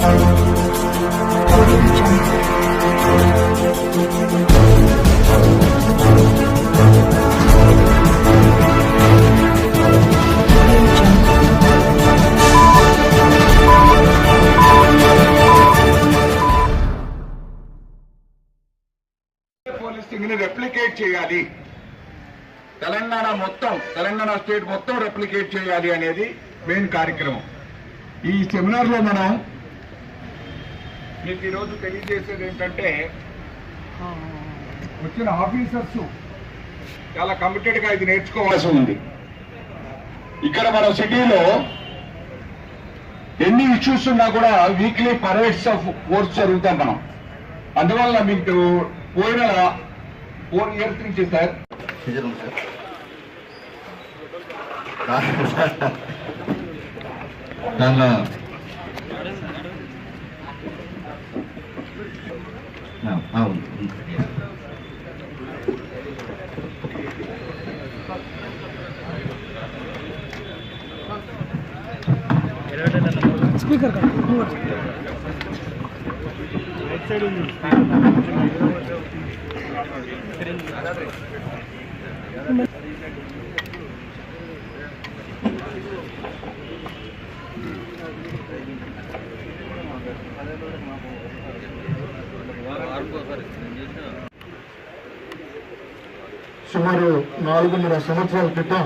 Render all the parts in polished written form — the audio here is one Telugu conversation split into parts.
పోలీసింగ్ ని రెప్లికేట్ చేయాలి, తెలంగాణ స్టేట్ మొత్తం రెప్లికేట్ చేయాలి అనేది మెయిన్ కార్యక్రమం. ఈ సెమినార్ లో మనం మీకు ఈరోజు తెలియజేసేది ఏంటంటే, వచ్చిన ఆఫీసర్స్ చాలా కమిటెడ్ గా ఇది నేర్చుకోవాల్సి ఉంది. ఇక్కడ మన సిటీలో ఎన్ని ఇష్యూస్ ఉన్నా కూడా వీక్లీ పరేడ్స్ ఆఫ్ ఫోర్స్ జరుగుతాం మనం. అందువల్ల మీకు పోయిన 4 years నుంచి సార్ స్పీకర్ సుమారు 4.5 సంవత్సరాల క్రితం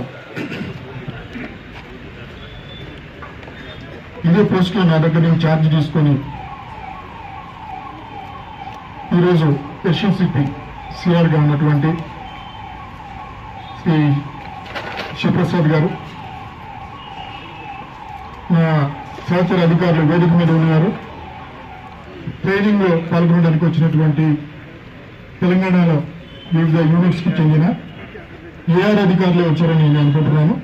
ఇదే పోస్ట్ లో నా దగ్గర నుంచి ఛార్జ్ తీసుకొని ఈరోజు ఎస్ఎస్సిపి సిఆర్ గా ఉన్నటువంటి శ్రీ శివప్రసాద్ గారు, మా సహచర అధికారులు వేదిక మీద ఉన్నారు. ట్రైనింగ్ లో పాల్గొనడానికి వచ్చినటువంటి తెలంగాణలో వివిధ యూనిట్స్ కి చెందిన ఏఆర్ అధికారులే వచ్చారని నేను అనుకుంటున్నాను.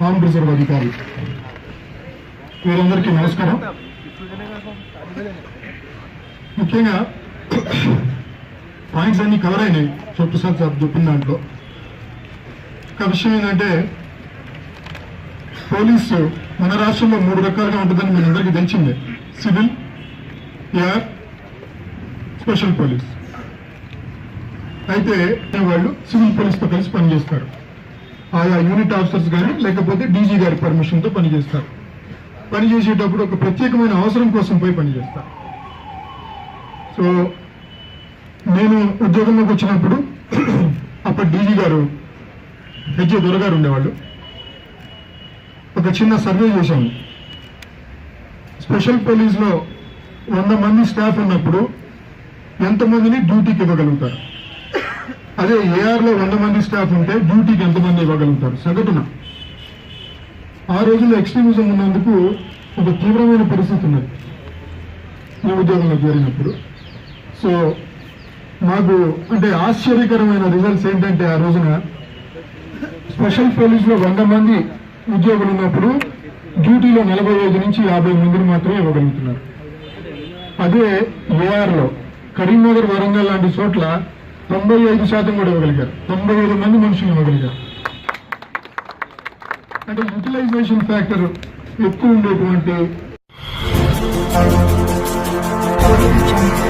ఆర్మ్ రిజర్వ్ అధికారులు వీరందరికీ నమస్కారం. ముఖ్యంగా పాయింట్స్ అన్ని కవర్ అయినాయి శివప్రసాద్ సార్ చెప్పిన దాంట్లో. ఒక విషయం ఏంటంటే, పోలీసు మన రాష్ట్రంలో 3 రకాలుగా ఉంటుందని మీ అందరికీ తెలిసిందే. Civil, AR, special police. అయితే వాళ్ళు సివిల్ పోలీస్తో కలిసి పనిచేస్తారు. ఆయా యూనిట్ ఆఫీసర్స్ కానీ లేకపోతే డీజీ గారి పర్మిషన్తో పనిచేస్తారు. పనిచేసేటప్పుడు ఒక ప్రత్యేకమైన అవసరం కోసం పోయి పనిచేస్తారు. సో నేను ఉద్యోగంలోకి వచ్చినప్పుడు అప్పుడు డీజీ గారు హెచ్ఏ దొరగారు ఉండేవాళ్ళు. ఒక చిన్న సర్వే చేశాము. స్పెషల్ పోలీస్లో 100 మంది స్టాఫ్ ఉన్నప్పుడు ఎంతమందిని డ్యూటీకి ఇవ్వగలుగుతారు, అదే ఏఆర్లో 100 మంది స్టాఫ్ ఉంటే డ్యూటీకి ఎంతమంది ఇవ్వగలుగుతారు సగటున. ఆ రోజుల్లో ఎక్స్ట్రీమిజం ఉన్నందుకు ఒక తీవ్రమైన పరిస్థితి ఉన్నది ఈ ఉద్యోగంలో చేరినప్పుడు. సో మాకు అంటే ఆశ్చర్యకరమైన రిజల్ట్స్ ఏంటంటే, ఆ రోజున స్పెషల్ పోలీసులో 100 మంది ఉద్యోగులు ఉన్నప్పుడు డ్యూటీలో 45 నుంచి 50 మందిని మాత్రమే ఇవ్వగలుగుతున్నారు. అదే ఏఆర్లో కరీంనగర్, వరంగల్ లాంటి చోట్ల 95% కూడా ఇవ్వగలిగారు. 95 మంది మనుషులు ఇవ్వగలిగారు. అంటే యూటిలైజేషన్ ఫ్యాక్టర్ ఎక్కువ ఉండేటువంటి Audio Jungle.